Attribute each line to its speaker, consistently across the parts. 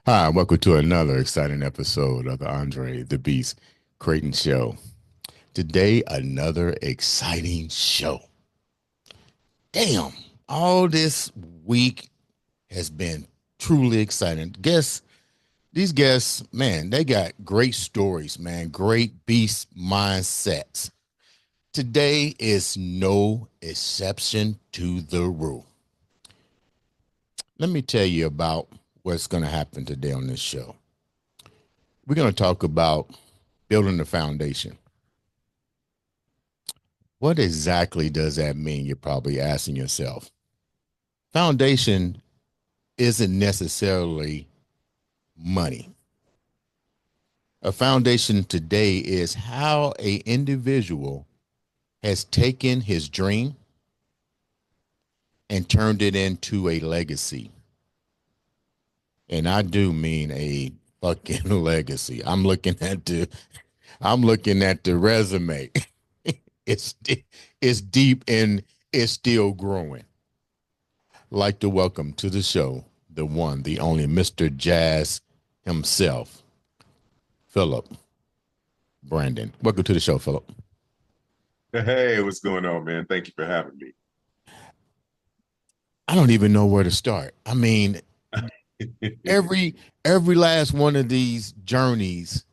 Speaker 1: Hi, welcome to another exciting episode of the Andre The Beast Crayton Show. Today, another exciting show. Damn, all this week has been truly exciting. These guests, man, they got great stories, man, great beast mindsets. Today is no exception to the rule. Let me tell you about what's going to happen today on this show. We're going to talk about building the foundation. What exactly does that mean? You're probably asking yourself. Foundation isn't necessarily money. A foundation today is how an individual has taken his dream and turned it into a legacy. And I do mean a fucking legacy. I'm looking at the resume. It's deep and it's still growing. Like to welcome to the show the one, the only Mr. Jazz himself, Phillip Brandon. Welcome to the show, Phillip.
Speaker 2: Hey, what's going on, man? Thank you for having me.
Speaker 1: I don't even know where to start. I mean, every last one of these journeys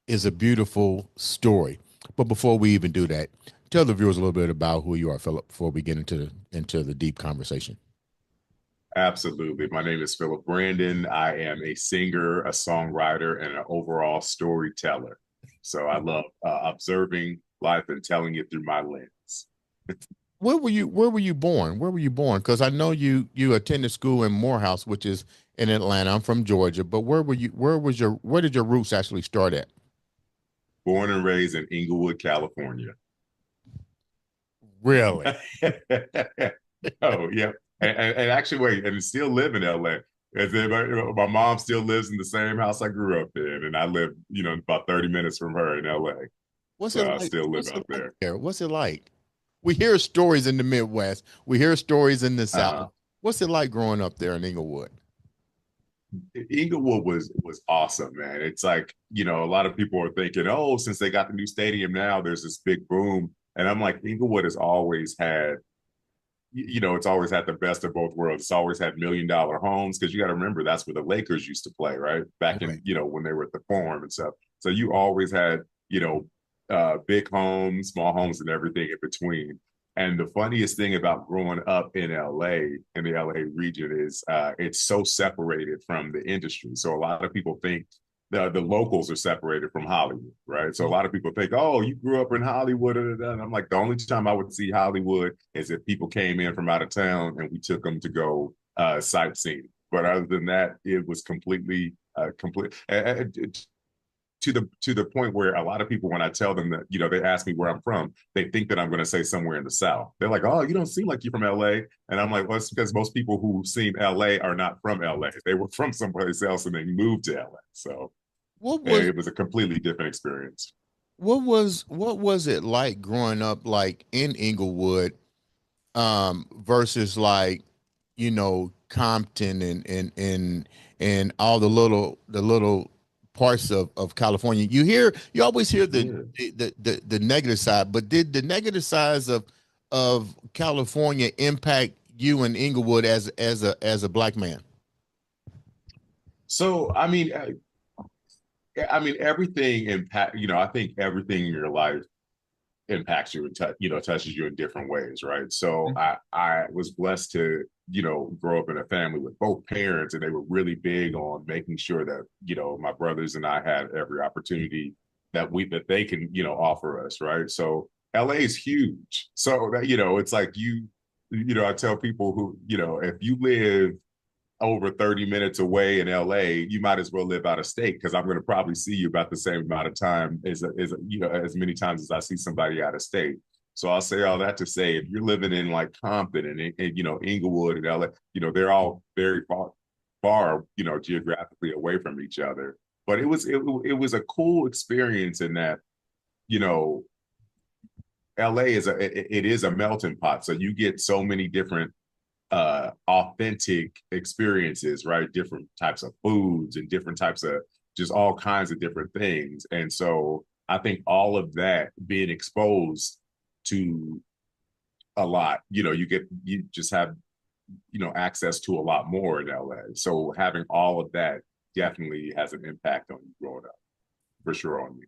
Speaker 1: is a beautiful story. But before we even do that, tell the viewers a little bit about who you are, Phillip, before we get into the deep conversation.
Speaker 2: Absolutely. My name is Phillip Brandon. I am a singer, a songwriter, and an overall storyteller. So I love observing life and telling it through my lens.
Speaker 1: Where were you born? Where were you born? Because I know you attended school in Morehouse, which is in Atlanta. I'm from Georgia, but where did your roots actually start at?
Speaker 2: Born and raised in Inglewood, California.
Speaker 1: Really?
Speaker 2: Oh, yeah. And actually, wait, and still live in LA. As if my mom still lives in the same house I grew up in, and I live, about 30 minutes from her in LA.
Speaker 1: What's
Speaker 2: so
Speaker 1: it like?
Speaker 2: I still live out there.
Speaker 1: What's it like? We hear stories in the Midwest. We hear stories in the South. What's it like growing up there in Inglewood?
Speaker 2: Inglewood was awesome, man. It's like, a lot of people are thinking, oh, since they got the new stadium now, there's this big boom. And I'm like, Inglewood has always had, it's always had the best of both worlds. It's always had $1 million homes, because you got to remember that's where the Lakers used to play, right? Back in, when they were at the Forum and stuff. So you always had, big homes, small homes, and everything in between. And the funniest thing about growing up in LA, in the LA region, is it's so separated from the industry. So a lot of people think the locals are separated from Hollywood, right? So a lot of people think, oh, you grew up in Hollywood. And I'm like, the only time I would see Hollywood is if people came in from out of town and we took them to go sightseeing. But other than that, it was completely to the point where a lot of people, when I tell them that, they ask me where I'm from, they think that I'm going to say somewhere in the South. They're like, oh, you don't seem like you're from LA. And I'm like, well, it's because most people who seem LA are not from LA. They were from someplace else and they moved to LA. So it was a completely different experience.
Speaker 1: What was it like growing up like in Inglewood versus like, Compton and all the little parts of California? You always hear the negative side, but did the negative sides of California impact you in Inglewood as a black man?
Speaker 2: So I mean everything impact. I think everything in your life impacts you and touches you in different ways, right? So I was blessed to grow up in a family with both parents, and they were really big on making sure that my brothers and I had every opportunity that they can offer us, right? So LA is huge, so that it's like I tell people who if you live over 30 minutes away in LA, you might as well live out of state, because I'm going to probably see you about the same amount of time as many times as I see somebody out of state. So I'll say all that to say, if you're living in like Compton and you know Inglewood and LA, you know they're all very far, you know, geographically away from each other. But it was a cool experience in that, you know, LA it is a melting pot. So you get so many different authentic experiences, right? Different types of foods and different types of just all kinds of different things. And so I think all of that being exposed to a lot, you know, you just have, you know, access to a lot more in LA. So having all of that definitely has an impact on you growing up, for sure on me.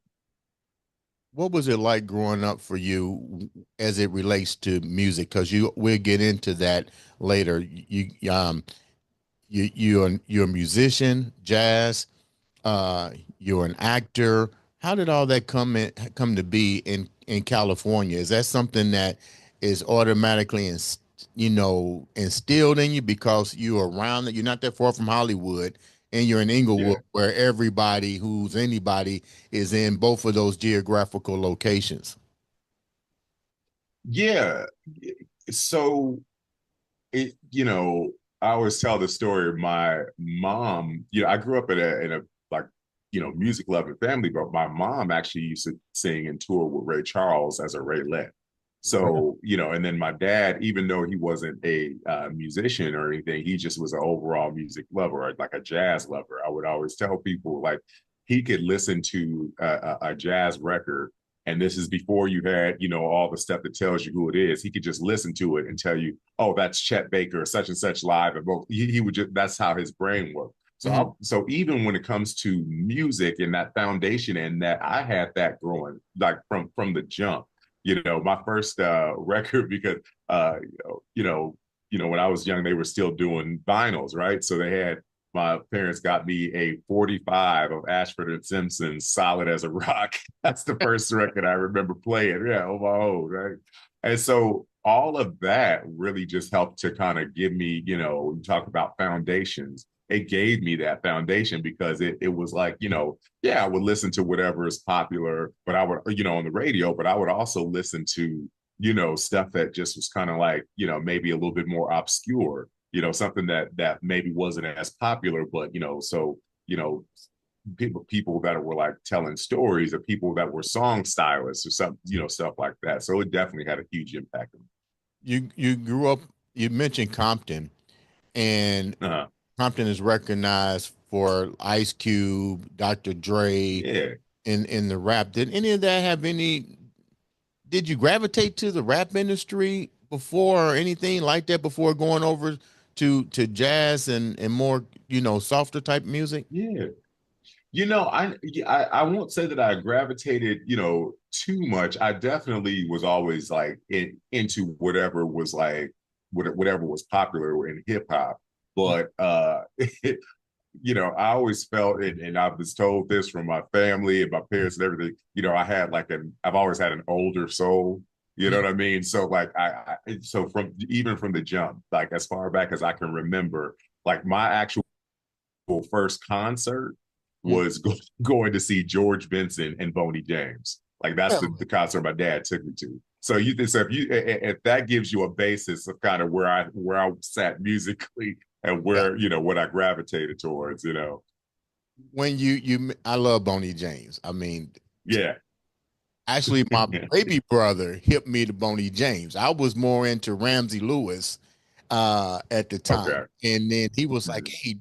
Speaker 1: What was it like growing up for you as it relates to music? Because we'll get into that later. You're a musician, jazz. You're an actor. How did all that come to be in California? Is that something that is automatically instilled in you because you're around it? You're not that far from Hollywood, and you're in Inglewood,
Speaker 2: Yeah.
Speaker 1: where everybody who's anybody is in both of those geographical locations.
Speaker 2: Yeah. So you know, I always tell the story of my mom. You know, I grew up in a like, you know, music loving family, but my mom actually used to sing and tour with Ray Charles as a Raylet.
Speaker 1: Wow.
Speaker 2: So, you know, and then my dad, even though he wasn't a musician or anything, he just was an overall music lover, like a jazz lover. I would always tell people like he could listen to a jazz record, and this is before you had, you know, all the stuff that tells you who it is. He could just listen to it and tell you, oh, that's Chet Baker, such and such live. And he would just, that's how his brain worked.
Speaker 1: Mhm.
Speaker 2: So even when it comes to music and that foundation and that, I had that growing like from the jump. You know, my first record, because when I was young, they were still doing vinyls, right? So they had, my parents got me a 45 of Ashford and Simpson's Solid as a Rock. That's the first record I remember playing, yeah, on my own, right? And so all of that really just helped to kind of give me, you know, you talk about foundations. It gave me that foundation because it was like, you know, yeah, I would listen to whatever is popular, but I would, you know, on the radio, but I would also listen to, you know, stuff that just was kind of like, you know, maybe a little bit more obscure, you know, something that maybe wasn't as popular, but, you know, so, you know, people that were like telling stories, or people that were song stylists or some, you know, stuff like that. So it definitely had a huge impact on
Speaker 1: You grew up. You mentioned Compton, and
Speaker 2: me.
Speaker 1: Compton is recognized for Ice Cube, Dr. Dre,
Speaker 2: Yeah.
Speaker 1: in the rap. Did any of that have any? Did you gravitate to the rap industry before or anything like that before going over to jazz and more softer type music?
Speaker 2: Yeah. You know, I won't say that I gravitated, you know, too much. I definitely was always like into whatever was like whatever was popular in hip hop. But you know, I always felt it, and I was told this from my family and my parents and everything. You know, I've always had an older soul. You know
Speaker 1: Mhm.
Speaker 2: what I mean? So like so from even from the jump, like as far back as I can remember, like my actual first concert
Speaker 1: Mhm.
Speaker 2: was going to see George Benson and Boney James. Like that's the concert my dad took me to. So if that gives you a basis of kind of where I sat musically and
Speaker 1: Yeah.
Speaker 2: where, you know, what I gravitated towards, you know.
Speaker 1: When I love Boney James. I mean,
Speaker 2: Yeah.
Speaker 1: actually, my baby brother hit me to Boney James. I was more into Ramsey Lewis at the time,
Speaker 2: Okay.
Speaker 1: and then he was like,
Speaker 2: Mhm.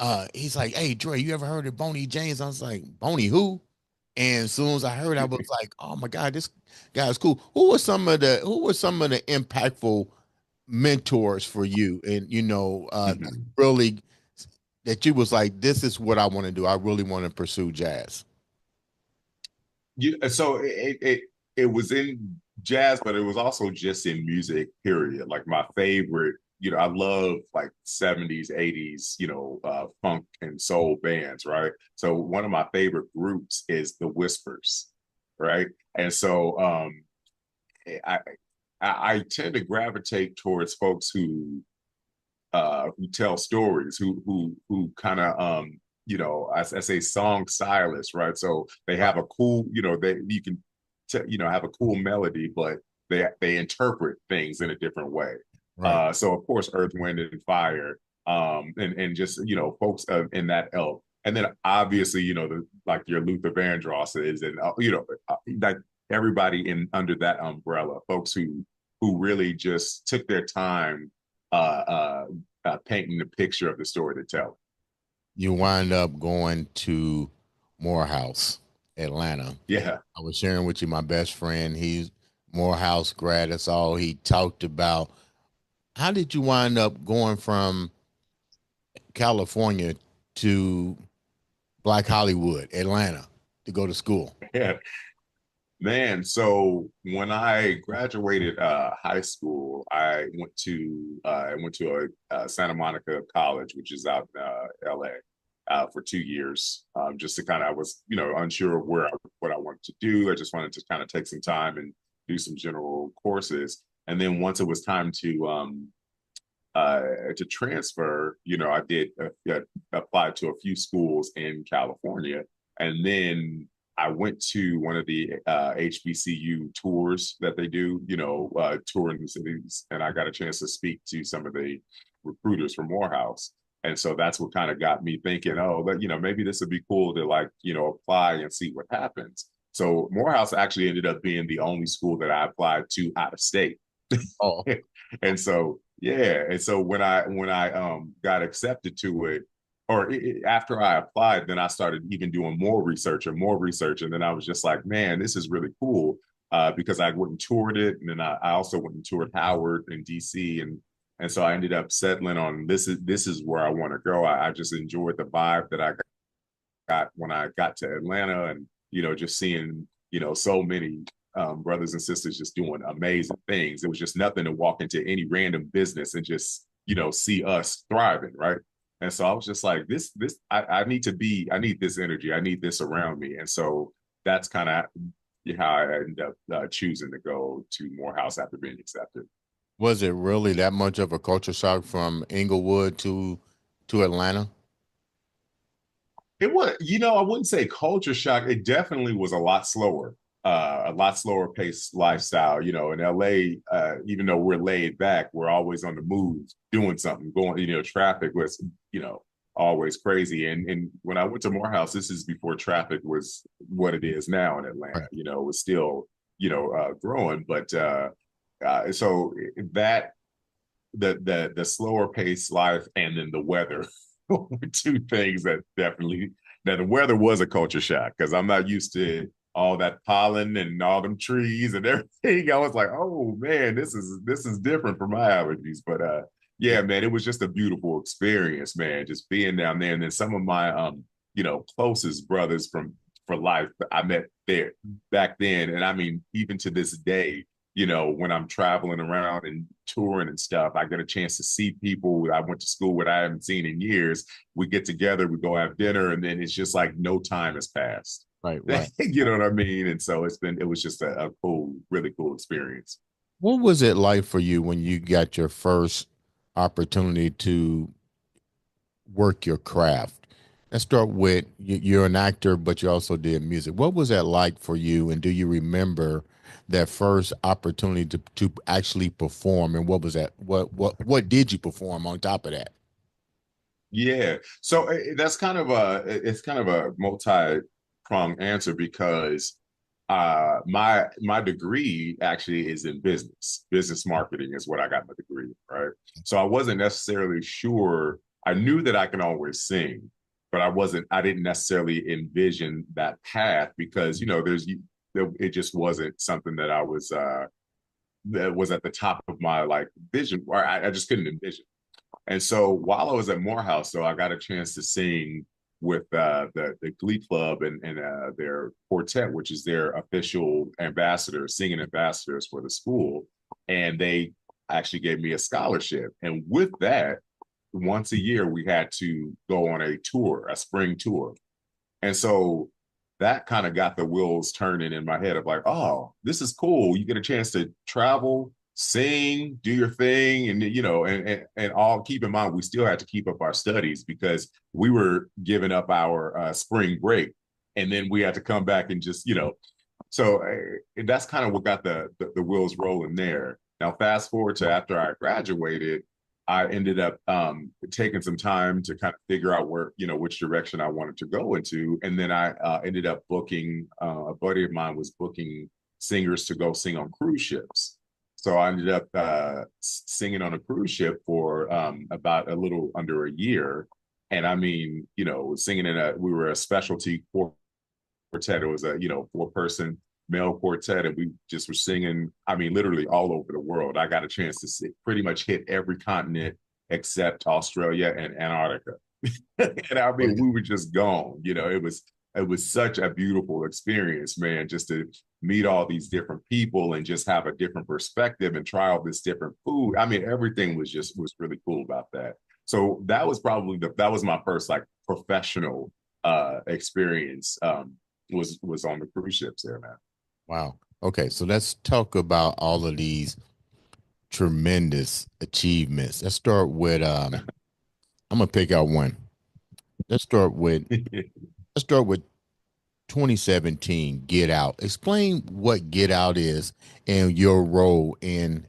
Speaker 1: "Hey, he's like, hey, Dre, you ever heard of Boney James?" I was like, "Boney who?" And as soon as I heard, I was like, "Oh my God, this guy's cool." Who were some of the impactful mentors for you, and
Speaker 2: Mhm.
Speaker 1: really that you was like, "This is what I want to do. I really want to pursue jazz."
Speaker 2: So it was in jazz, but it was also just in music, period. Like my favorite, you know, I love like 70s, 80s, you know, funk and soul bands, right? So one of my favorite groups is the Whispers, right? And so I I tend to gravitate towards folks who tell stories, who kind of you know, I say song stylists, right? So they have a cool, you know, they you can you know, have a cool melody, but they interpret things in a different way.
Speaker 1: Right.
Speaker 2: So of course, Earth, Wind, and Fire, and just folks in that ilk. And then obviously, like your Luther Vandrosses and like everybody in under that umbrella, folks who really just took their time painting the picture of the story to tell.
Speaker 1: You wind up going to Morehouse, Atlanta.
Speaker 2: Yeah.
Speaker 1: I was sharing with you my best friend. He's Morehouse grad. That's all he talked about. How did you wind up going from California to Black Hollywood, Atlanta, to go to school?
Speaker 2: Yeah. Man, so when I graduated high school, I went to a Santa Monica College, which is out in LA, for 2 years, just to kind of I was unsure of what I wanted to do. I just wanted to kind of take some time and do some general courses, and then once it was time to transfer, I did apply to a few schools in California, and then I went to one of the HBCU tours that they do, touring the cities, and I got a chance to speak to some of the recruiters from Morehouse. And so that's what kind of got me thinking, oh, but maybe this would be cool to apply and see what happens. So Morehouse actually ended up being the only school that I applied to out of state.
Speaker 1: Oh,
Speaker 2: And so yeah, and so when I got accepted to it, or after I applied, then I started even doing more research and more research, and then I was just like, man, this is really cool, because I went and toured it, and then I also went and toured Howard and DC, and so I ended up settling on this is where I want to go. I just enjoyed the vibe that I got when I got to Atlanta, and just seeing so many brothers and sisters just doing amazing things. It was just nothing to walk into any random business and just see us thriving, right? And so I was just like, I need this energy, I need this around me, and so that's kind of how I ended up choosing to go to Morehouse after being accepted.
Speaker 1: was it really that much of a culture shock from Inglewood to Atlanta?
Speaker 2: It was, I wouldn't say culture shock. It definitely was a lot slower paced lifestyle. In LA, even though we're laid back, we're always on the move, doing something, going. Traffic was, always crazy. And when I went to Morehouse, this is before traffic was what it is now in Atlanta.
Speaker 1: Right.
Speaker 2: It was still, growing, but so that the slower paced life and then the weather were two things that definitely now the weather was a culture shock because I'm not used to all that pollen and all them trees and everything. I was like, oh man, this is different from my allergies. But yeah, man, it was just a beautiful experience, man, just being down there. And then some of my closest brothers for life I met there back then. And I mean, even to this day, when I'm traveling around and touring and stuff, I get a chance to see people I went to school with I haven't seen in years. We get together, we go have dinner, and then it's just like no time has passed.
Speaker 1: Right, right.
Speaker 2: You know what I mean? And so it was just a cool, really cool experience.
Speaker 1: What was it like for you when you got your first opportunity to work your craft? Let's start with you're an actor, but you also did music. What was that like for you? And do you remember that first opportunity to actually perform? And what was that? What did you perform on top of that?
Speaker 2: Yeah. So that's kind of a multi-pronged answer because my degree actually is in business marketing is what I got my degree, right? So I wasn't necessarily sure. I knew that I can always sing, but I didn't necessarily envision that path because it just wasn't something that was at the top of my like vision, or I just couldn't envision. And so while I was at Morehouse, so I got a chance to sing with the Glee Club and their quartet, which is their official ambassadors, singing ambassadors for the school, and they actually gave me a scholarship. And with that, once a year we had to go on a tour, a spring tour, and so that kind of got the wheels turning in my head of like, oh, this is cool. You get a chance to travel, sing, do your thing, and and all. Keep in mind, we still had to keep up our studies because we were giving up our spring break, and then we had to come back and just So that's kind of what got the wheels rolling there. Now, fast forward to after I graduated, I ended up taking some time to kind of figure out where, which direction I wanted to go into. And then I ended up booking, a buddy of mine was booking singers to go sing on cruise ships. So I ended up singing on a cruise ship for about a little under a year. And I mean, singing we were a specialty quartet. It was a, 4-person male quartet, and we just were singing, I mean, literally all over the world. I got a chance to pretty much hit every continent except Australia and Antarctica. And I mean, we were just gone. It was such a beautiful experience, man, just to meet all these different people and just have a different perspective and try all this different food. I mean, everything was really cool about that. So that was probably that was my first like professional experience, was on the cruise ships there, man.
Speaker 1: Wow. Okay, so let's talk about all of these tremendous achievements. I'm gonna pick out one. Let's start with let's start with 2017, Get Out. Explain what Get Out is and your role in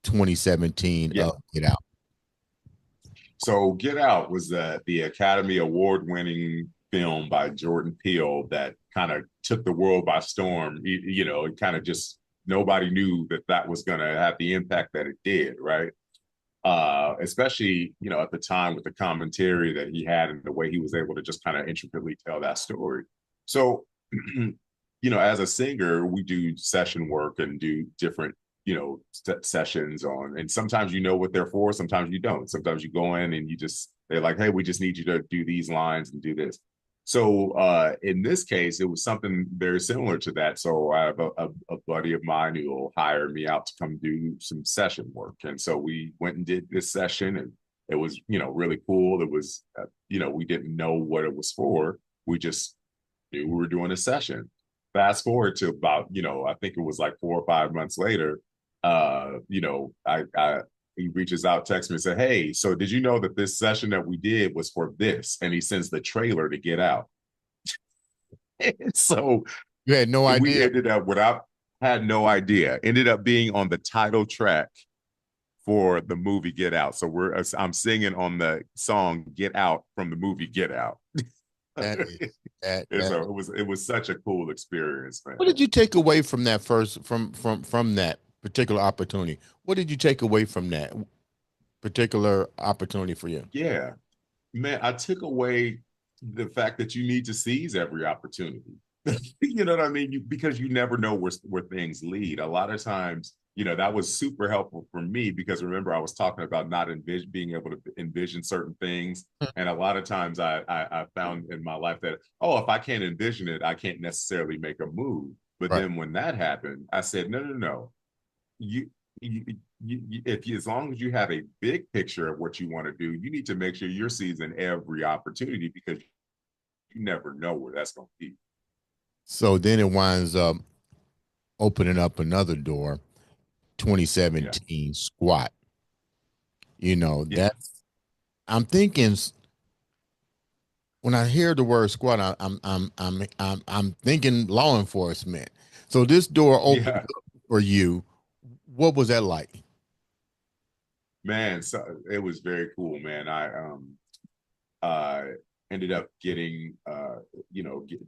Speaker 1: 2017
Speaker 2: Yeah.
Speaker 1: of Get Out.
Speaker 2: So Get Out was the Academy Award winning film by Jordan Peele that kind of took the world by storm. It kind of just nobody knew that was going to have the impact that it did, right? Especially at the time with the commentary that he had and the way he was able to just kind of intricately tell that story. So, as a singer, we do session work and do different sessions on, and sometimes what they're for, sometimes you don't. Sometimes you go in and they're like, hey, we just need you to do these lines and do this. So in this case, it was something very similar to that. So I have a buddy of mine who will hire me out to come do some session work. And so we went and did this session, and it was, really cool. It was, we didn't know what it was for. We just knew we were doing a session. Fast forward to about, I think it was like 4 or 5 months later, he reaches out, texts me and said, hey, so did you know that this session that we did was for this? And he sends the trailer to Get Out. So
Speaker 1: You had no
Speaker 2: we
Speaker 1: idea.
Speaker 2: ended up had no idea, ended up being on the title track for the movie Get Out. So I'm singing on the song Get Out from the movie Get Out.
Speaker 1: That is that
Speaker 2: And
Speaker 1: that.
Speaker 2: so it was such a cool experience, man.
Speaker 1: What did you take away from that from that particular opportunity? What did you take away from that particular opportunity for you?
Speaker 2: Yeah, man, I took away the fact that you need to seize every opportunity. You know what I mean? Because you never know where things lead. A lot of times, that was super helpful for me because remember I was talking about not being able to envision certain things, and a lot of times I found in my life that if I can't envision it, I can't necessarily make a move. But
Speaker 1: Right.
Speaker 2: then when that happened, I said, no, no, no. You, as long as you have a big picture of what you want to do, you need to make sure you're seizing every opportunity because you never know where that's going to be.
Speaker 1: So then it winds up opening up another door,
Speaker 2: Yeah,
Speaker 1: 2017 Squat.
Speaker 2: yeah,
Speaker 1: That I'm thinking when I hear the word squat, I'm thinking law enforcement. So this door opened
Speaker 2: yeah.
Speaker 1: up for you. What was that like?
Speaker 2: Man, so it was very cool, man. I uh ended up getting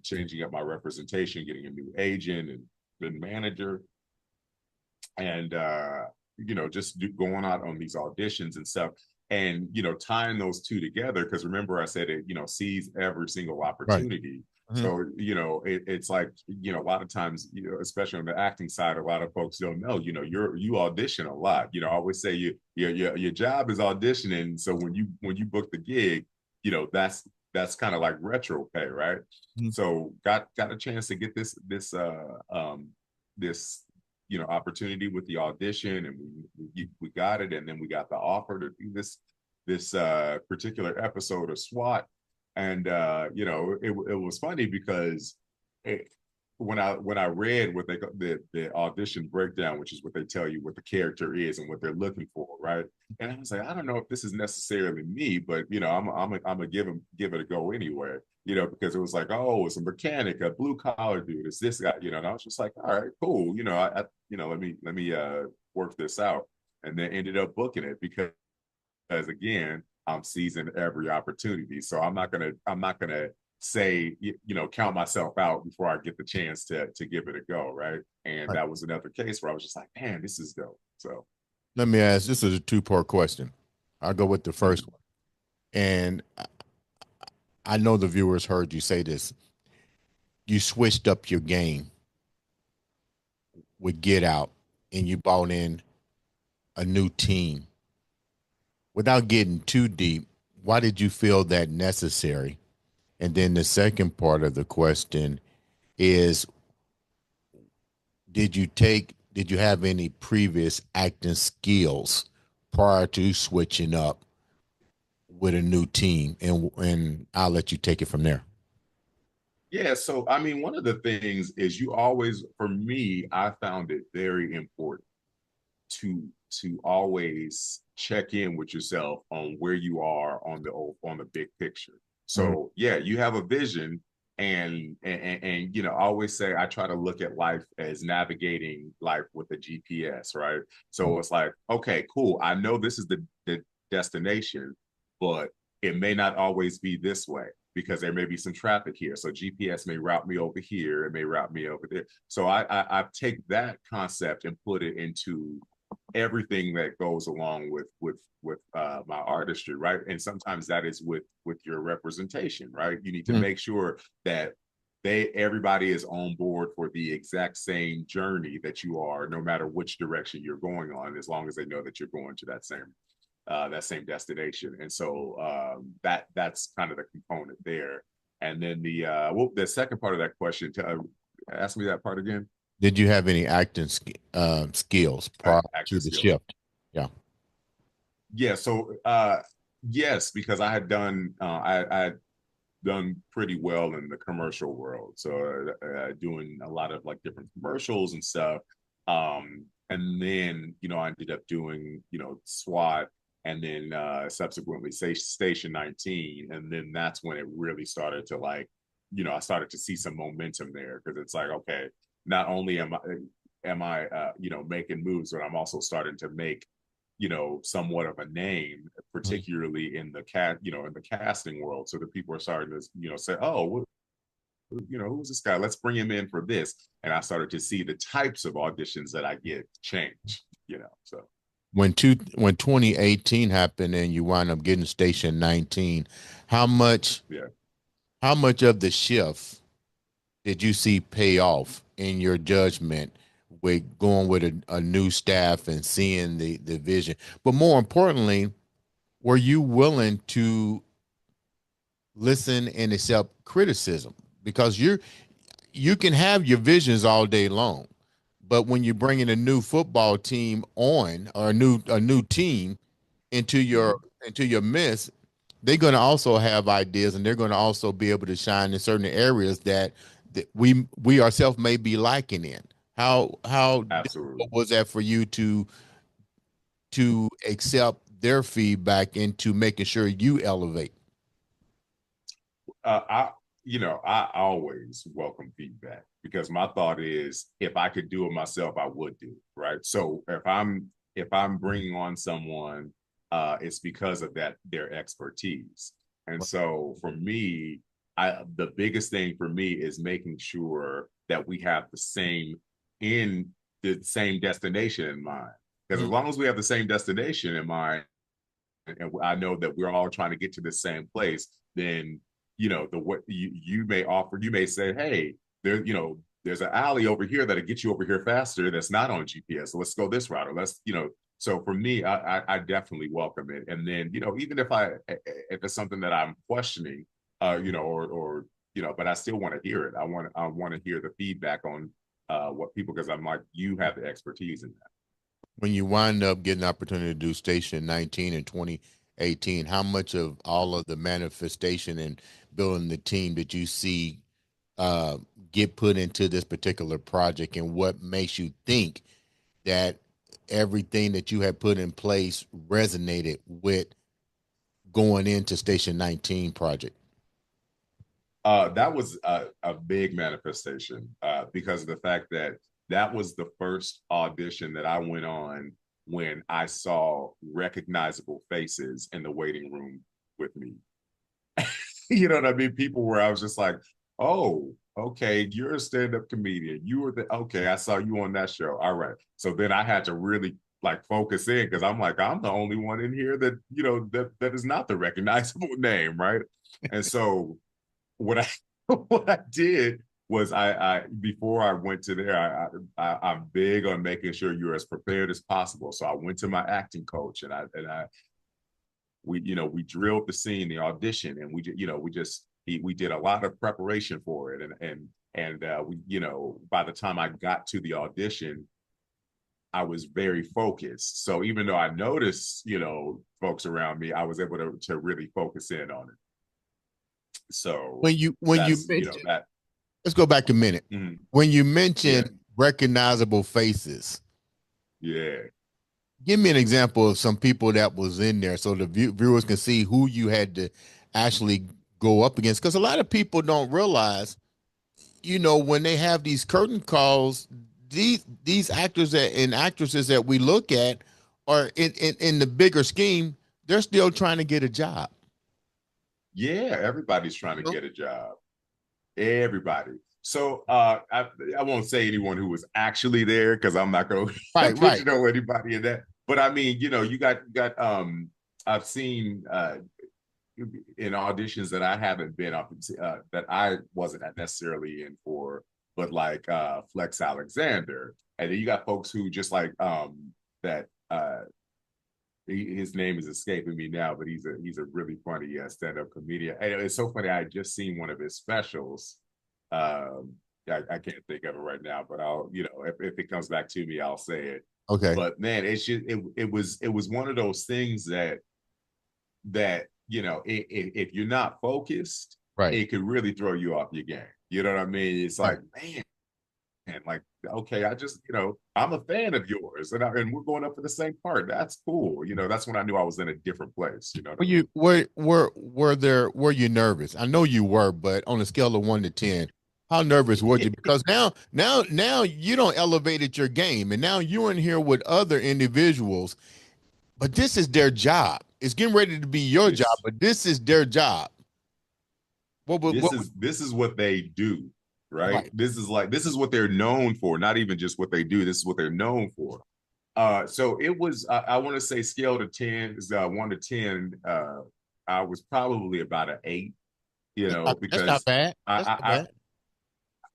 Speaker 2: changing up my representation, getting a new agent and been manager, and just going out on these auditions and stuff, and tying those two together because remember I said it sees every single
Speaker 1: Right.
Speaker 2: opportunity.
Speaker 1: Mhm.
Speaker 2: So it's like a lot of times especially on the acting side, a lot of folks don't know you audition a lot. I always say your job is auditioning, so when you book the gig, that's kind of like retro pay, right?
Speaker 1: Mhm.
Speaker 2: So got a chance to get this opportunity with the audition, and we got it, and then we got the offer to do this particular episode of SWAT, and it was funny because when I read what the audition breakdown, which is what they tell you what the character is and what they're looking for, right? And I was like, I don't know if this is necessarily me, but I'm gonna give it a go anyway, because it was like, oh, it's a mechanic, a blue collar dude, it's this guy, and I was just like, all right, cool, let me work this out, and then ended up booking it because again, I'm seizing every opportunity. So I'm not gonna say count myself out before I get the chance to give it a go, right? And
Speaker 1: Right.
Speaker 2: that was another case where I was just like, man, this is dope. So
Speaker 1: Let me ask. This is a two-part question. I'll go with the first
Speaker 2: mm,
Speaker 1: one, and I know the viewers heard you say this. You switched up your game with Get Out, and you brought in a new team. Without getting too deep, why did you feel that necessary? And then the second part of the question is, did you have any previous acting skills prior to switching up with a new team? And I'll let you take it from there.
Speaker 2: yeah, so I mean, one of the things is you always, for me, I found it very important to always check in with yourself on where you are on the big picture.
Speaker 1: Mm,
Speaker 2: So yeah, you have a vision, and I always say I try to look at life as navigating life with a GPS, right? So it's like, okay, cool. I know this is the destination, but it may not always be this way because there may be some traffic here. So GPS may route me over here, it may route me over there. So I take that concept and put it into everything that goes along with my artistry, right? And sometimes that is with your representation, right? You need to
Speaker 1: mm.
Speaker 2: make sure that everybody is on board for the exact same journey that you are, no matter which direction you're going on, as long as they know that you're going to that same destination. And so that's kind of the component there. And then the second part of that question, ask me that part again.
Speaker 1: Did you have any acting skills prior to
Speaker 2: Acting
Speaker 1: the
Speaker 2: skills.
Speaker 1: shift? Yeah.
Speaker 2: Yeah, so yes, because I had done pretty well in the commercial world. So doing a lot of like different commercials and stuff. And then, I ended up doing, SWAT and then subsequently Station 19. And then that's when it really started to like, I started to see some momentum there because it's like, okay, not only am I making moves, but I'm also starting to make somewhat of a name,
Speaker 1: Mhm.
Speaker 2: particularly in the casting world. So the people are starting to, say, oh, who's this guy? Let's bring him in for this. And I started to see the types of auditions that I get change, so
Speaker 1: When 2018 happened and you wind up getting Station 19, how much
Speaker 2: yeah.
Speaker 1: how much of the shift did you see pay off in your judgment with going with a new staff and seeing the vision? But more importantly, were you willing to listen and accept criticism? Because you can have your visions all day long, but when you're bringing a new football team on or a new team into your
Speaker 2: Mhm.
Speaker 1: into your midst, they're going to also have ideas and they're going to also be able to shine in certain areas that we ourselves may be lacking in. How difficult
Speaker 2: Absolutely.
Speaker 1: was that for you to accept their feedback into making sure you elevate?
Speaker 2: I always welcome feedback because my thought is if I could do it myself, I would do it, right? So if I'm bringing on someone, it's because of their expertise. And so for me, the biggest thing for me is making sure that we have the same destination in mind. Because as
Speaker 1: Mhm.
Speaker 2: long as we have the same destination in mind, and I know that we're all trying to get to the same place, then the what you may say, hey, there's an alley over here that'll get you over here faster that's not on GPS. So let's go this route, or so for me, I definitely welcome it. And then, even if it's something that I'm questioning, but I still want to hear it. I want to hear the feedback on what people, because I'm like, you have the expertise in that.
Speaker 1: When you wind up getting the opportunity to do Station 19 in 2018, how much of all of the manifestation and building the team did you see uh, get put into this particular project, and what makes you think that everything that you had put in place resonated with going into Station 19 project?
Speaker 2: That was a big manifestation because of the fact that that was the first audition that I went on when I saw recognizable faces in the waiting room with me. You know what I mean? People where I was just like, oh, okay, you're a stand-up comedian. You were the okay, I saw you on that show. All right. So then I had to really like focus in because I'm like, I'm the only one in here that, that is not the recognizable name, right? And so what I what I did was I before I went to there, I'm big on making sure you're as prepared as possible. So I went to my acting coach and we drilled the scene, the audition, and we did a lot of preparation for it, and we by the time I got to the audition, I was very focused. So even though I noticed folks around me, I was able to really focus in on it. So
Speaker 1: When you
Speaker 2: that's
Speaker 1: mentioned,
Speaker 2: that.
Speaker 1: let's go back a minute.
Speaker 2: Mhm.
Speaker 1: When you
Speaker 2: Yeah,
Speaker 1: mentioned recognizable faces,
Speaker 2: yeah.
Speaker 1: give me an example of some people that was in there so the viewers can see who you had to actually go up against. Because a lot of people don't realize, when they have these curtain calls, these actors and actresses that we look at are in the bigger scheme, they're still trying to get a job.
Speaker 2: Yeah, everybody's trying
Speaker 1: You
Speaker 2: to
Speaker 1: know?
Speaker 2: get a job. Everybody. So I won't say anyone who was actually there because I'm not going to
Speaker 1: Right, right.
Speaker 2: pigeonhole anybody in that. But I mean, you got I've seen in auditions that I haven't been up that I wasn't necessarily in for, but like Flex Alexander, and then you got folks who just like that. His name is escaping me now, but he's a really funny stand-up comedian. And it's so funny. I just seen one of his specials. Um, I can't think of it right now, but I'll if it comes back to me, I'll say it.
Speaker 1: Okay.
Speaker 2: But man, it was one of those things that if you're not focused,
Speaker 1: Right.
Speaker 2: it could really throw you off your game. You know what I mean? It's
Speaker 1: Right.
Speaker 2: like, man, like, okay, I'm a fan of yours, and we're going up for the same part. That's cool. That's when I knew I was in a different place. You know what
Speaker 1: Were
Speaker 2: I mean?
Speaker 1: you were you nervous? I know you were, but on a scale of 1 to 10, how nervous were you? Because now you don't elevated your game, and now you're in here with other individuals, but this is their job. It's getting ready to be your job,
Speaker 2: this
Speaker 1: but this is their job.
Speaker 2: this
Speaker 1: What
Speaker 2: is this is what they do, right?
Speaker 1: right.
Speaker 2: This is what they're known for. Not even just what they do. This is what they're known for. So it was. I want to say scale to 10 is 1 to 10. I was probably about an 8.
Speaker 1: That's not
Speaker 2: Because
Speaker 1: bad.
Speaker 2: I,
Speaker 1: That's not
Speaker 2: I, I
Speaker 1: bad.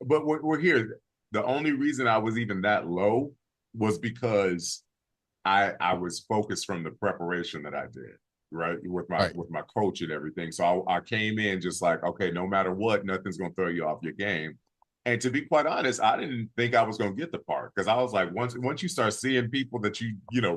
Speaker 2: but we're here. The only reason I was even that low was because I was focused from the preparation that I did, right, with my
Speaker 1: Right.
Speaker 2: with my coach and everything. So I came in just like, okay, no matter what, nothing's gonna throw you off your game. And to be quite honest, I didn't think I was gonna get the part because I was like, once you start seeing people that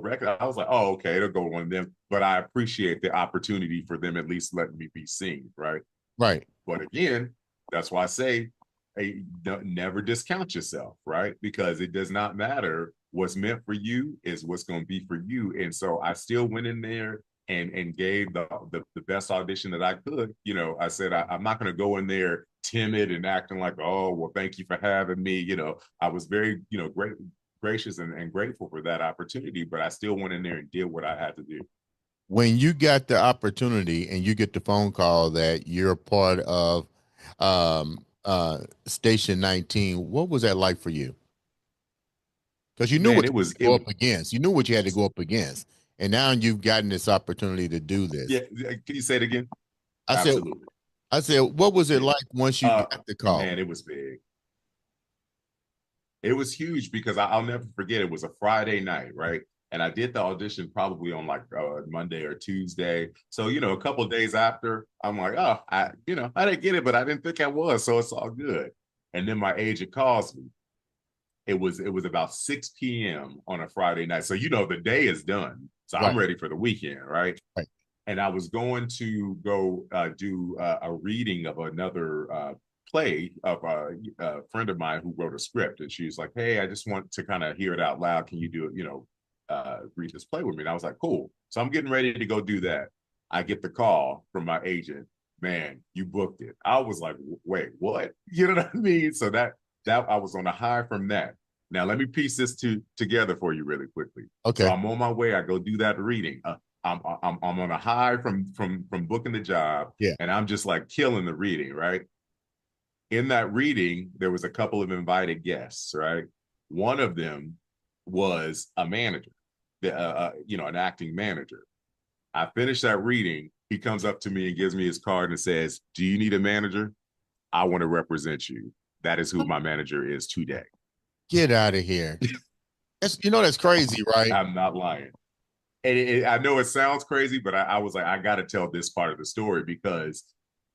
Speaker 2: recognize, I was like, oh, okay, it'll go on them. But I appreciate the opportunity for them at least letting me be seen, right?
Speaker 1: Right.
Speaker 2: But again, that's why I say, hey, never discount yourself, right? Because it does not matter. What's meant for you is what's going to be for you. And so I still went in there and gave the best audition that I could. I said I'm not going to go in there timid and acting like, oh, well, thank you for having me. I was very gracious and grateful for that opportunity, but I still went in there and did what I had to do.
Speaker 1: When you got the opportunity and you get the phone call that you're part of Station 19, what was that like for you? Because you knew
Speaker 2: Man,
Speaker 1: what
Speaker 2: it
Speaker 1: you had
Speaker 2: was
Speaker 1: to
Speaker 2: it.
Speaker 1: go up against. You knew what you had to go up against. And now you've gotten this opportunity to do
Speaker 2: Yeah,
Speaker 1: this.
Speaker 2: can you say it again?
Speaker 1: I said,
Speaker 2: Absolutely.
Speaker 1: I said, what was it
Speaker 2: Yeah.
Speaker 1: like once you got the call?
Speaker 2: Man, it was big. It was huge because I'll never forget. It was a Friday night, right? And I did the audition probably on like Monday or Tuesday. So a couple of days after, I'm like, oh, I didn't get it, but I didn't think I was, so it's all good. And then my agent calls me. It was about 6 p.m. on a Friday night, so the day is done. So I'm
Speaker 1: Right,
Speaker 2: ready for the weekend, right?
Speaker 1: right.
Speaker 2: And I was going to go do a reading of another play of a friend of mine who wrote a script, and she was like, "Hey, I just want to kind of hear it out loud. Can you do it? Read this play with me?" And I was like, "Cool." So I'm getting ready to go do that. I get the call from my agent. Man, you booked it. I was like, "Wait, what?" You know what I mean? So that I was on a high from that. Now let me piece this together for you really quickly. So
Speaker 1: Okay.
Speaker 2: I'm on my way. I go do that reading. I'm on a high from booking the job,
Speaker 1: Yeah.
Speaker 2: and I'm just like killing the reading, right? In that reading, there was a couple of invited guests, right? One of them was a manager, an acting manager. I finished that reading. He comes up to me and gives me his card and says, "Do you need a manager? I want to represent you." That is who my manager is today.
Speaker 1: Get out of here. That's crazy, right?
Speaker 2: I'm not lying. And I know it sounds crazy, but I was like, I got to tell this part of the story because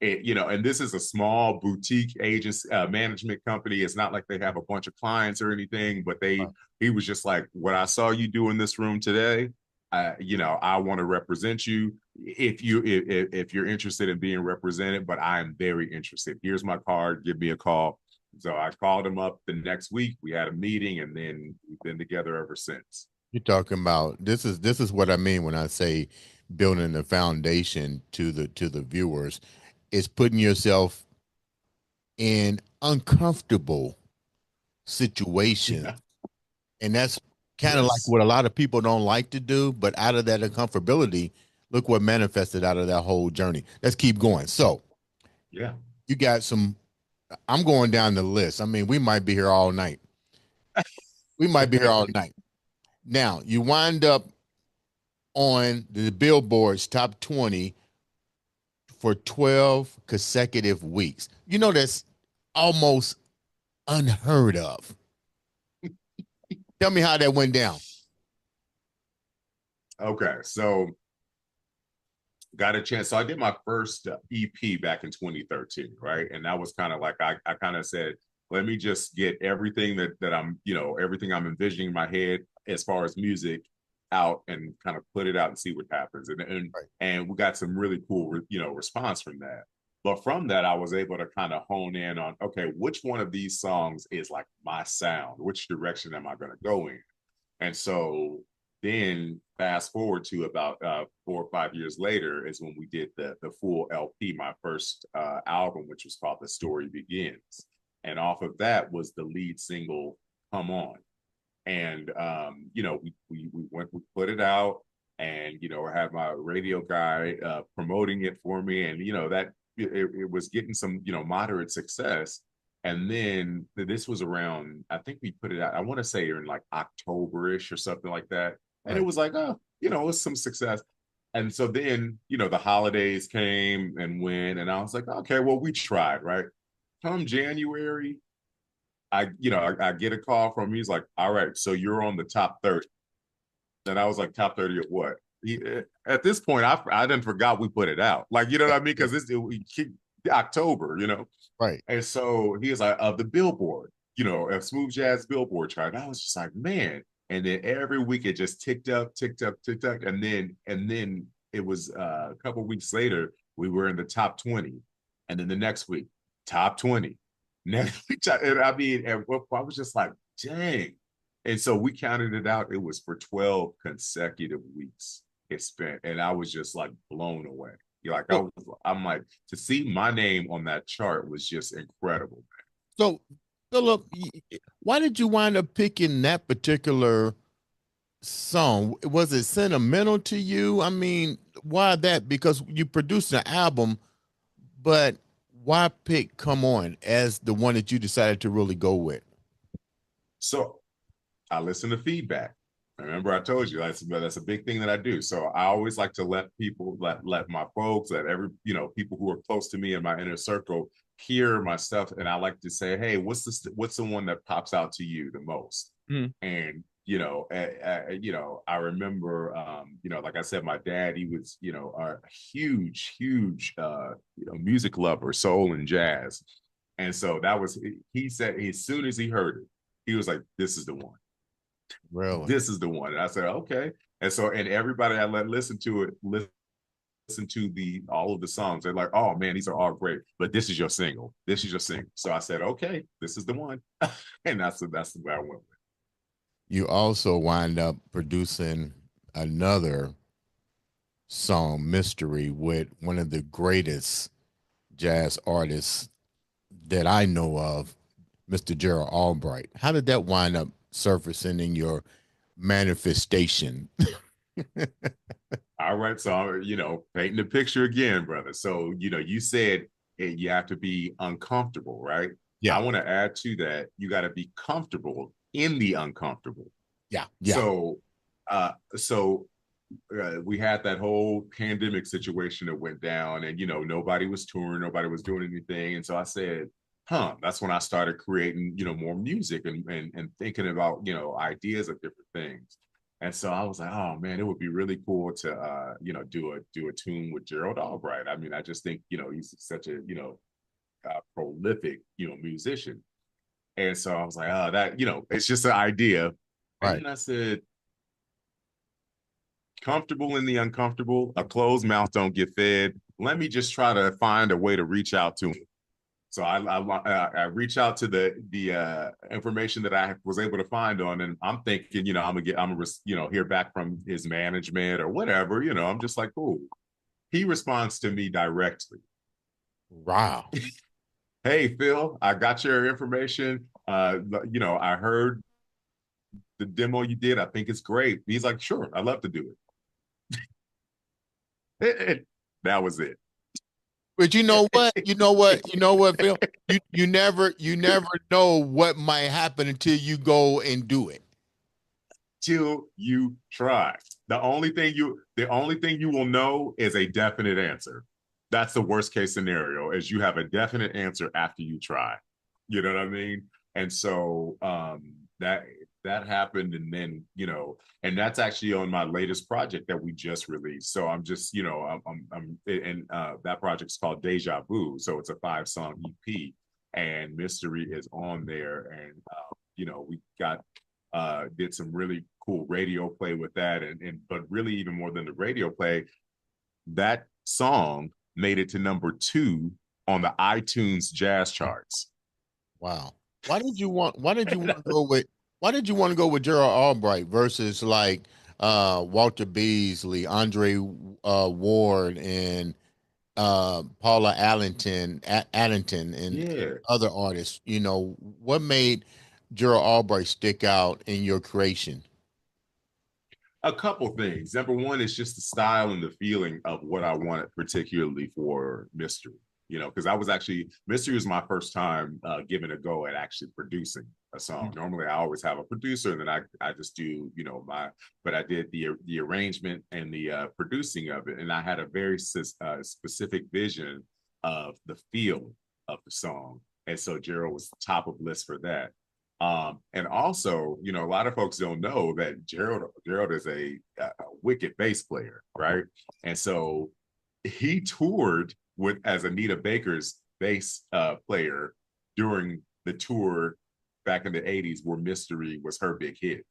Speaker 2: and this is a small boutique agency management company. It's not like they have a bunch of clients or anything, but
Speaker 1: Right.
Speaker 2: he was just like, what I saw you do in this room today, I want to represent you if you're interested in being represented, but I am very interested. Here's my card. Give me a call. So I called him up the next week. We had a meeting, and then we've been together ever since.
Speaker 1: You're talking about this is what I mean when I say building the foundation to the viewers. It's putting yourself in uncomfortable situations.
Speaker 2: Yeah.
Speaker 1: And that's kind of like
Speaker 2: Yes.
Speaker 1: what a lot of people don't like to do, but out of that uncomfortability, look what manifested out of that whole journey. Let's keep going. So
Speaker 2: Yeah.
Speaker 1: you got some, I'm going down the list. I mean, we might be here all night. We might be here all night. Now, you wind up on the Billboard's top 20 for 12 consecutive weeks. That's almost unheard of. Tell me how that went down.
Speaker 2: Okay. So got a chance. So I did my first EP back in 2013, right? And that was kind of like I kind of said, let me just get everything that I'm, everything I'm envisioning in my head as far as music out and kind of put it out and see what happens.
Speaker 1: Right.
Speaker 2: And we got some really cool, response from that. But from that, I was able to kind of hone in on, okay, which one of these songs is like my sound? Which direction am I going to go in? And so then fast forward to about 4 or 5 years later is when we did the full LP, my first album, which was called The Story Begins. And off of that was the lead single, Come On. And we put it out, and I had my radio guy promoting it for me, and that it was getting some moderate success. And then this was around, I think we put it out, I want to say in like October-ish or something like that. And it
Speaker 1: Right.
Speaker 2: was like, oh, it was some success. And so then, the holidays came and went, and I was like, okay, well, we tried, right? Come January, I get a call from him. He's like, all right, so you're on the top 30. And I was like, top 30 of what? At this point, I didn't forgot we put it out. Like, you know what I mean? Because October.
Speaker 1: Right.
Speaker 2: And so he was like, of the Billboard, a smooth jazz Billboard chart. And I was just like, man. And then every week it just ticked up, ticked up, ticked up. And then it was a couple of weeks later, we were in the top 20. And then the next week, top 20. Next week, and I mean, and I was just like, dang. And so we counted it out. It was for 12 consecutive weeks it spent. And I was just like blown away. Like
Speaker 1: So,
Speaker 2: I'm like, to see my name on that chart was just incredible.
Speaker 1: so Philip, why did you wind up picking that particular song? Was it sentimental to you? I mean, why that? Because you produced an album, but why pick Come On as the one that you decided to really go with?
Speaker 2: So I listen to feedback. Remember, I told you that's a big thing that I do. So I always like to let people, let my folks, let every people who are close to me in my inner circle hear my stuff, and I like to say, hey, what's the one that pops out to you the most?
Speaker 1: Mm.
Speaker 2: And I remember, like I said, my dad, he was, a huge, huge, music lover, soul and jazz, and so that was, he said, as soon as he heard it, he was like, this is the one.
Speaker 1: Really?
Speaker 2: This is the one. And I said, okay. And so, and everybody I let listen to it, to the all of the songs. They're like, oh man, these are all great, but this is your single. This is your single. So I said, okay, this is the one, and that's the way I went with.
Speaker 1: You also wind up producing another song, Mystery, with one of the greatest jazz artists that I know of, Mr. Gerald Albright. How did that wind up surfacing in your manifestation?
Speaker 2: All right, so painting the picture again, brother. So you said you have to be uncomfortable, right?
Speaker 1: Yeah,
Speaker 2: I want to add to that. You got to be comfortable in the uncomfortable.
Speaker 1: yeah, yeah.
Speaker 2: So we had that whole pandemic situation that went down, and nobody was touring, nobody was doing anything, and so I said, "Huh." That's when I started creating, more music and thinking about ideas of different things. And so I was like, "Oh man, it would be really cool to do a tune with Gerald Albright." I mean, I just think he's such a prolific musician, and so I was like, "Oh, that it's just an idea." And
Speaker 1: Right.
Speaker 2: then I said, comfortable in the uncomfortable. A closed mouth don't get fed. Let me just try to find a way to reach out to him. So I reach out to the information that I was able to find on, and I'm thinking, I'm gonna hear back from his management or whatever. I'm just like, cool. He responds to me directly.
Speaker 1: Wow.
Speaker 2: Hey Phil, I got your information. I heard the demo you did. I think it's great. He's like, sure, I'd love to do it. That was it.
Speaker 1: But you know what? You know what? You know what, Phil? You never know what might happen until you go and do it.
Speaker 2: Till you try. The only thing you will know is a definite answer. That's the worst case scenario, is you have a definite answer after you try. You know what I mean? And so that happened, and then and that's actually on my latest project that we just released. So I'm just I'm and that project's called Deja Vu. So it's a 5-song EP, and Mystery is on there, and we got did some really cool radio play with that, and but really even more than the radio play, that song made it to number 2 on the iTunes jazz charts.
Speaker 1: Wow. Why did you want to go with Gerald Albright versus like Walter Beasley, Andre Ward, and Paula Allington, and
Speaker 2: Yeah,
Speaker 1: other artists? What made Gerald Albright stick out in your creation?
Speaker 2: a couple things. Number one is just the style and the feeling of what I wanted, particularly for Mystery. Because Mystery was my first time giving a go at actually producing a song. Normally, I always have a producer, and then I just do but I did the arrangement and the producing of it, and I had a very specific vision of the feel of the song, and so Gerald was top of list for that. And also, a lot of folks don't know that Gerald is a wicked bass player, right? And so he toured with as Anita Baker's bass player during the tour back in the 80s, where Mystery was her big hit.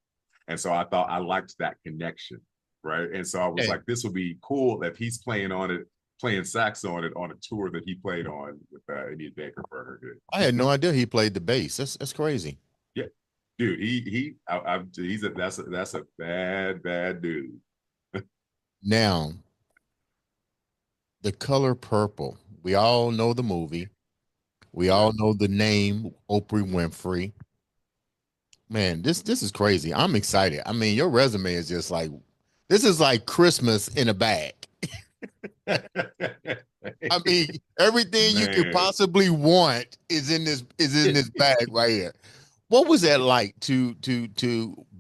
Speaker 2: And so I thought I liked that connection, right? And so I was
Speaker 1: Yeah.
Speaker 2: like, this would be cool if he's playing on it, playing sax on it on a tour that he played on with Anita Baker for her
Speaker 1: I had
Speaker 2: hit.
Speaker 1: no idea he played the bass. That's crazy.
Speaker 2: Yeah, dude, that's a bad dude.
Speaker 1: Now, the color purple. We all know the movie. We
Speaker 2: Yeah.
Speaker 1: all know the name Oprah Winfrey. Man, this is crazy. I'm excited. I mean, your resume is just like this is like Christmas in a bag. I mean, everything you could
Speaker 2: Man.
Speaker 1: possibly want is in this bag right here. What was that like to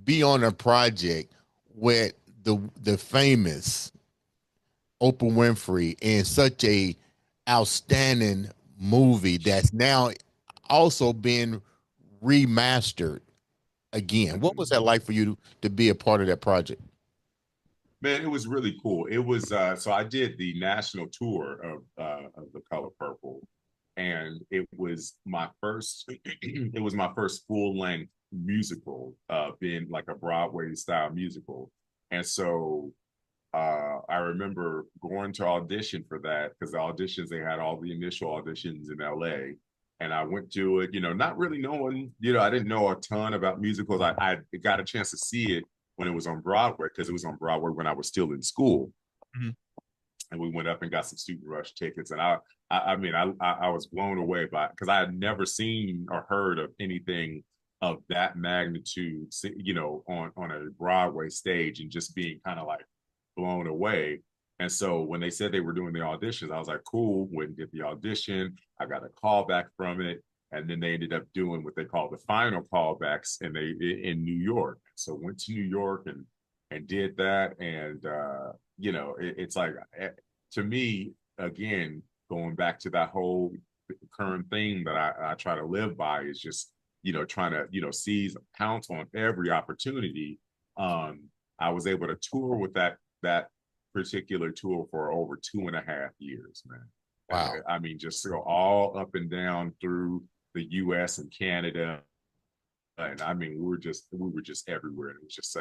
Speaker 1: be on a project with the famous Oprah Winfrey in such a outstanding movie that's now also being remastered again? What was that like for you to be a part of that project?
Speaker 2: Man, it was really cool. It was so I did the national tour of the Color Purple, and it was my first it was my first full-length musical, being like a Broadway style musical. And so I remember going to audition for that because the auditions, they had all the initial auditions in LA. And I went to it, not really knowing, I didn't know a ton about musicals. I got a chance to see it when it was on Broadway because it was on Broadway when I was still in school.
Speaker 1: Mhm.
Speaker 2: And we went up and got some student rush tickets. And I was blown away by, because I had never seen or heard of anything of that magnitude, on a Broadway stage, and just being kind of like blown away. And so when they said they were doing the auditions, I was like, cool, went and did the audition. I got a call back from it. And then they ended up doing what they call the final callbacks in New York. So went to New York and did that. And it's like, to me, again, going back to that whole current thing that I try to live by is just, trying to, seize, pounce on every opportunity. I was able to tour with that particular tour for over 2.5 years, man.
Speaker 1: Wow.
Speaker 2: I mean, just go all up and down through the U.S. and Canada, and I mean, we were just everywhere, and it was just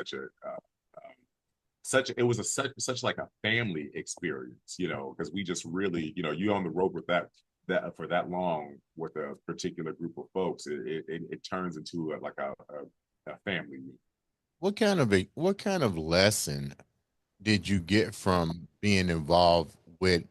Speaker 2: it was such like a family experience, because we just really, you on the road with that for that long with a particular group of folks, it turns into a family.
Speaker 1: What kind of lesson did you get from being involved with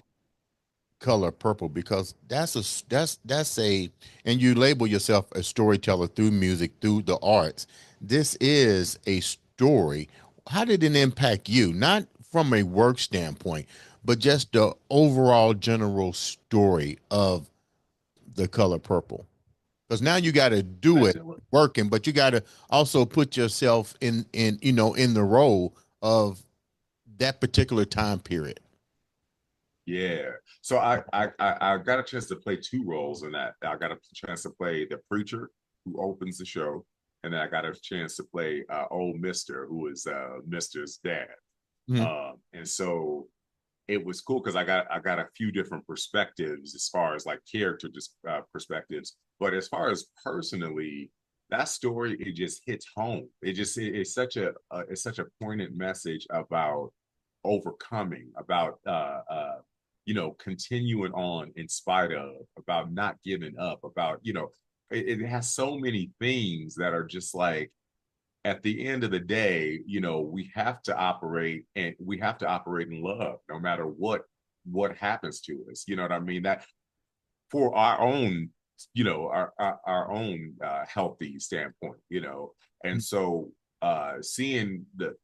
Speaker 1: Color Purple? Because that's a and you label yourself a storyteller through music, through the arts. This is a story. How did it impact you? Not from a work standpoint, but just the overall general story of the Color Purple. Because now you got to do it working, but you got to also put yourself in the role of that particular time period.
Speaker 2: Yeah. So I got a chance to play two roles in that. I got a chance to play the preacher who opens the show, and then I got a chance to play old Mister, who is Mister's dad.
Speaker 1: Mhm.
Speaker 2: And so it was cool because I got a few different perspectives as far as like character perspectives, but as far as personally, that story, it just hits home. It's such a poignant message about overcoming, about continuing on in spite of, about not giving up, about it has so many themes that are just like, at the end of the day, we have to operate, and we have to operate in love, no matter what happens to us. You know what I mean? That for our own, our own healthy standpoint, and so seeing the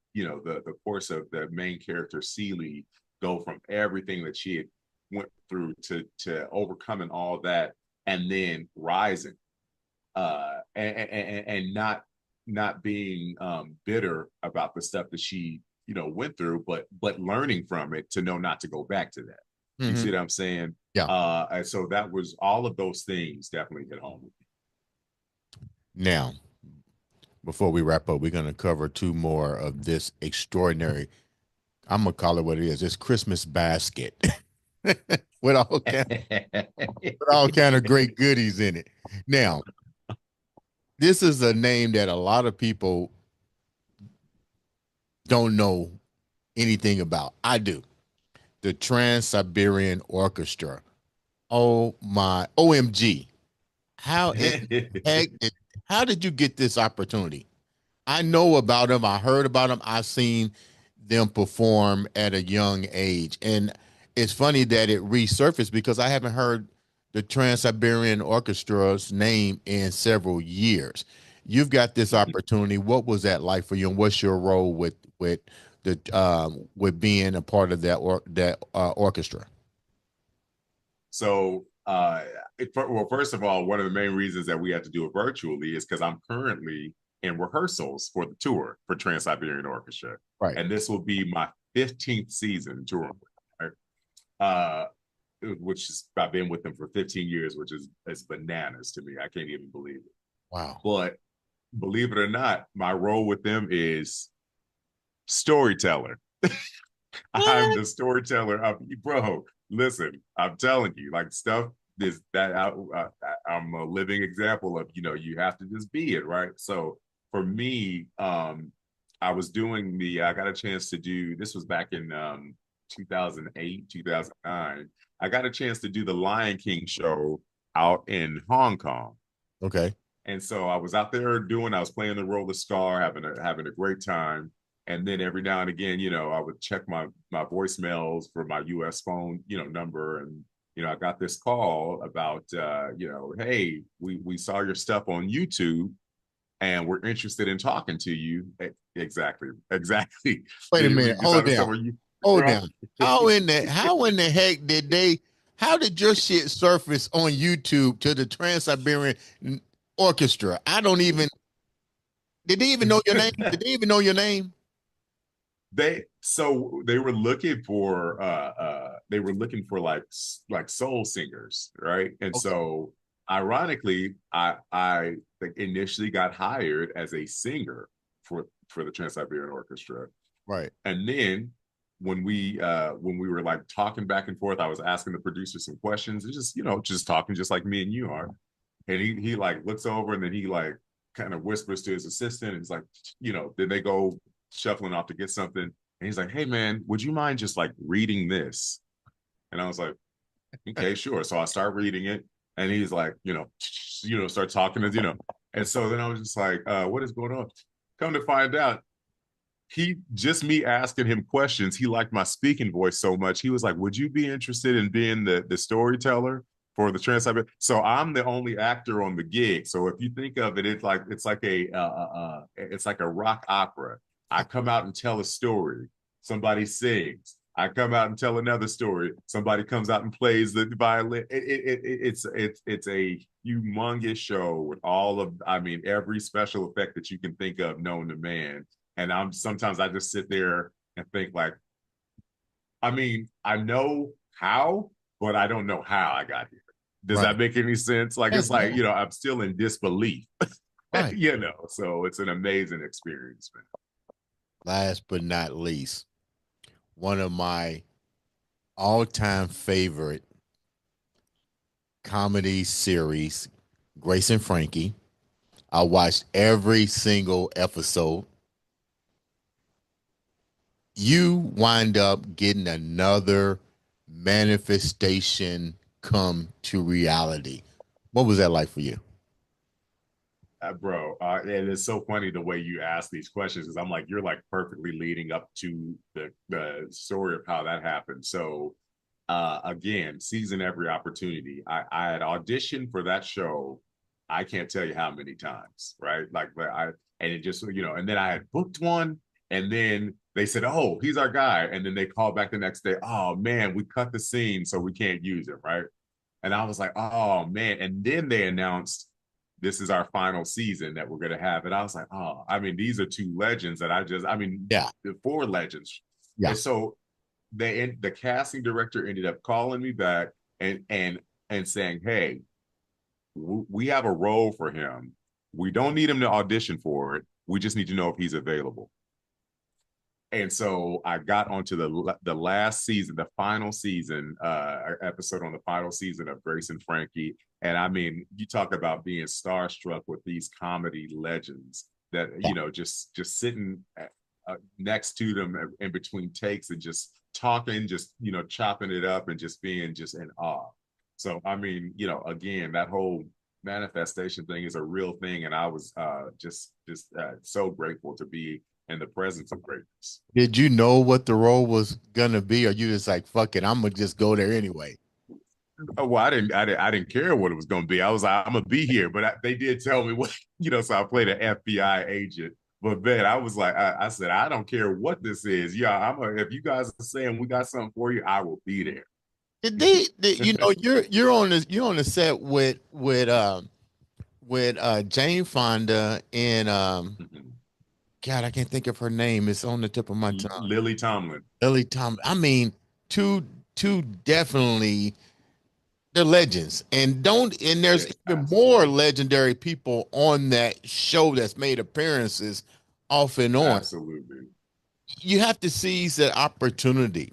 Speaker 2: course of the main character Celie go from everything that she had went through to overcoming all that, and then rising, and not being bitter about the stuff that she went through, but learning from it to know not to go back to that. You
Speaker 1: Mhm.
Speaker 2: see what I'm saying?
Speaker 1: Yeah.
Speaker 2: And so that was, all of those things definitely hit home with
Speaker 1: Now, before we wrap up, we're going to cover two more of this extraordinary. I'm gonna call it what it is. It's Christmas basket with all kind of great goodies in it. Now, this is a name that a lot of people don't know anything about. I do. The Trans Siberian Orchestra. Oh my OMG. How in
Speaker 2: it.
Speaker 1: heck how did you get this opportunity? I know about them. I heard about them. I've seen them perform at a young age. And it's funny that it resurfaced because I haven't heard the Trans Siberian Orchestra's name in several years. You've got this opportunity. What was that like for you, and what's your role with being a part of that orchestra?
Speaker 2: So, well, first of all, one of the main reasons that we had to do it virtually is because I'm currently in rehearsals for the tour for Trans Siberian Orchestra,
Speaker 1: Right.
Speaker 2: and this will be my 15th season touring with them, right? Which is, I've been with them for 15 years, which is bananas to me. I can't even believe it.
Speaker 1: Wow.
Speaker 2: But believe it or not, my role with them is storyteller. I'm
Speaker 1: What?
Speaker 2: the storyteller of, bro. Listen, I'm telling you, like, stuff is that I'm a living example of. You have to just be it, right? So for me, I was doing the I got a chance to do this was back in 2008, 2009. I got a chance to do the Lion King show out in Hong Kong.
Speaker 1: Okay.
Speaker 2: And so I was out there I was playing the role of Scar, having a great time. And then every now and again, I would check my voicemails for my US phone, number. And, I got this call about hey, we saw your stuff on YouTube and we're interested in talking to you. Exactly. Exactly.
Speaker 1: Wait a
Speaker 2: We
Speaker 1: minute. Hold
Speaker 2: decided
Speaker 1: down.
Speaker 2: somewhere you
Speaker 1: Hold
Speaker 2: right.
Speaker 1: down. How in the heck how did your shit surface on YouTube to the Trans-Siberian Orchestra? I don't even, did they even know your name? Did they even know your name?
Speaker 2: They were looking for like soul singers, right? And
Speaker 1: Okay.
Speaker 2: so ironically, I initially got hired as a singer for the Trans-Siberian Orchestra.
Speaker 1: Right.
Speaker 2: And then when we were like talking back and forth, I was asking the producer some questions and just talking just like me and you are. And he like looks over and then he like kind of whispers to his assistant and he's like, then they go shuffling off to get something. And he's like, hey man, would you mind just like reading this? And I was like, okay, sure. So I start reading it and he's like, start talking to. And so then I was just like, what is going on? Come to find out, me asking him questions, he liked my speaking voice so much. He was like, would you be interested in being the storyteller for the trans Siberian? So I'm the only actor on the gig. So if you think of it, it's like a rock opera. I come out and tell a story. Somebody sings. I come out and tell another story. Somebody comes out and plays the violin. It's a humongous show with every special effect that you can think of known to man. And sometimes I just sit there and think like, I know how, but I don't know how I got here. Does
Speaker 1: Right.
Speaker 2: that make any sense? Like
Speaker 1: Yeah,
Speaker 2: it's
Speaker 1: yeah.
Speaker 2: like, I'm still in disbelief.
Speaker 1: Right.
Speaker 2: So it's an amazing experience, man.
Speaker 1: Last but not least, one of my all-time favorite comedy series, Grace and Frankie. I watched every single episode. You wind up getting another manifestation come to reality. What was that like for you?
Speaker 2: Bro, and it's so funny the way you ask these questions because I'm like, you're like perfectly leading up to the story of how that happened. So again, seizing every opportunity. I had auditioned for that show. I can't tell you how many times, right? And it just, and then I had booked one, and then they said, "Oh, he's our guy," and then they called back the next day. Oh man, we cut the scene, so we can't use him, right? And I was like, "Oh man!" And then they announced this is our final season that we're gonna have, and I was like, "Oh, these are two legends that
Speaker 1: Yeah.
Speaker 2: the four legends."
Speaker 1: Yeah.
Speaker 2: And so the casting director ended up calling me back and saying, "Hey, we have a role for him. We don't need him to audition for it. We just need to know if he's available." And so I got onto the last season, the final season episode on the final season of Grace and Frankie. And you talk about being starstruck with these comedy legends that
Speaker 1: Yeah.
Speaker 2: just sitting next to them in between takes and just talking, just chopping it up and just being just in awe. So again, that whole manifestation thing is a real thing, and I was just so grateful to be in the presence of greatness.
Speaker 1: Did you know what the role was gonna be, or you just like, fuck it, I'm gonna just go there anyway?
Speaker 2: Oh, well, I didn't care what it was going to be. I was like, I'm gonna be here, but they did tell me what, So I played an FBI agent. But man, I was like, I said, I don't care what this is. Yeah, if you guys are saying we got something for you, I will be there.
Speaker 1: You're on the set with Jane Fonda and God, I can't think of her name. It's on the tip of my tongue.
Speaker 2: Lily Tomlin.
Speaker 1: Lily Tom. Two definitely, they're legends. And there's
Speaker 2: Yeah,
Speaker 1: even more
Speaker 2: absolutely.
Speaker 1: legendary people on that show that's made appearances off and on.
Speaker 2: Absolutely.
Speaker 1: You have to seize that opportunity.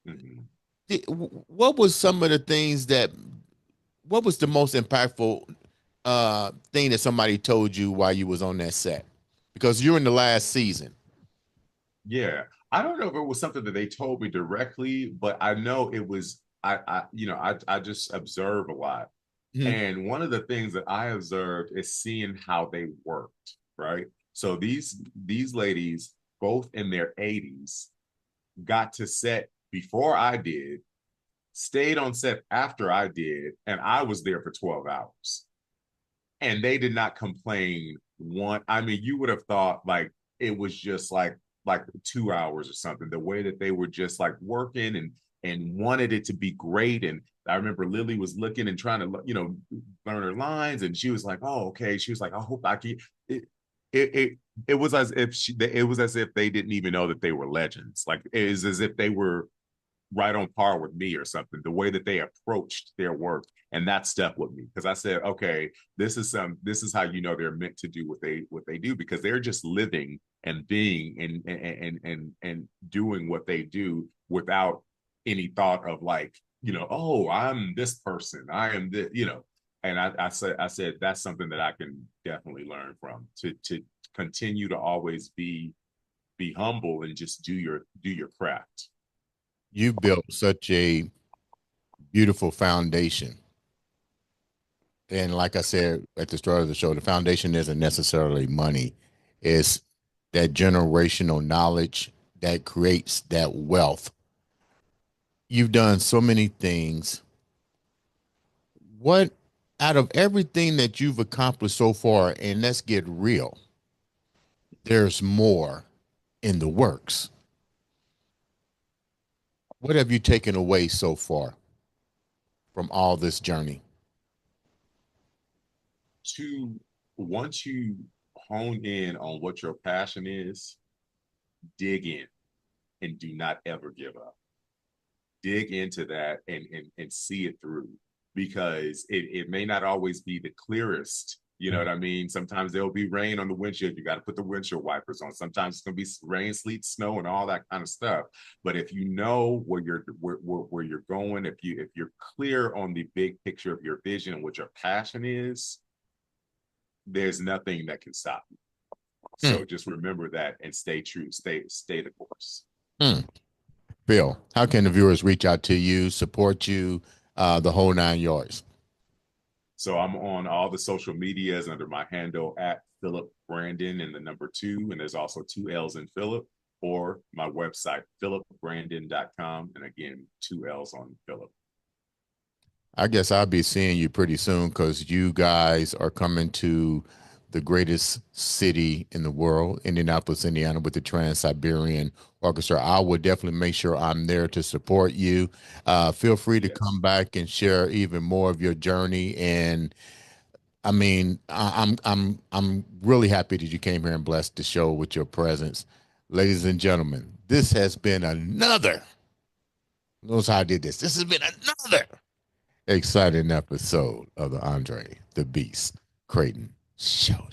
Speaker 2: Mhm.
Speaker 1: What was some of the things that what was the most impactful thing that somebody told you while you was on that set? Because you're in the last season.
Speaker 2: Yeah. I don't know if it was something that they told me directly, but I know it was I just observe a lot.
Speaker 1: Mhm.
Speaker 2: And one of the things that I observed is seeing how they worked, right? So these ladies, both in their 80s, got to set before I did, stayed on set after I did, and I was there for 12 hours. And they did not complain one. I mean, you would have thought like it was just like 2 hours or something. The way that they were just like working and wanted it to be great. And I remember Lily was looking and trying to learn her lines, and she was like, "Oh, okay." She was like, "I hope I can." It it it, it was as if it was as if they didn't even know that they were legends. Like it is as if they were right on par with me or something, the way that they approached their work. And that stuck with me because I said, okay, this is how you know they're meant to do what they do, because they're just living and being and doing what they do without any thought of like, oh, I'm this person, I am this, and I said that's something that I can definitely learn from, to continue to always be humble and just do your craft.
Speaker 1: You built such a beautiful foundation. And like I said at the start of the show, the foundation isn't necessarily money. It's that generational knowledge that creates that wealth. You've done so many things. What out of everything that you've accomplished so far, and let's get real, there's more in the works. What have you taken away so far from all this journey?
Speaker 2: To Once you hone in on what your passion is, dig in and do not ever give up. Dig into that and see it through, because it may not always be the clearest. You know what I mean? Sometimes there'll be rain on the windshield. You got to put the windshield wipers on. Sometimes it's going to be rain, sleet, snow, and all that kind of stuff. But if you know where you're going, if you're clear on the big picture of your vision and what your passion is, there's nothing that can stop you.
Speaker 1: Hmm.
Speaker 2: So just remember that and stay true, stay the course.
Speaker 1: Hmm. Bill, how can the viewers reach out to you, support you, the whole 9 yards?
Speaker 2: So I'm on all the social medias under my handle at Phillip Brandon and the number two, and there's also two L's in Phillip, or my website, philipbrandon.com, and again, two L's on Phillip.
Speaker 1: I guess I'll be seeing you pretty soon because you guys are coming to the greatest city in the world, Indianapolis, Indiana, with the Trans Siberian Orchestra. I will definitely make sure I'm there to support you. Feel free to
Speaker 2: Yes.
Speaker 1: come back and share even more of your journey. And I mean, I'm really happy that you came here and blessed the show with your presence, ladies and gentlemen. This has been another. Notice how I did this. This has been another exciting episode of the Andre the Beast Crayton show.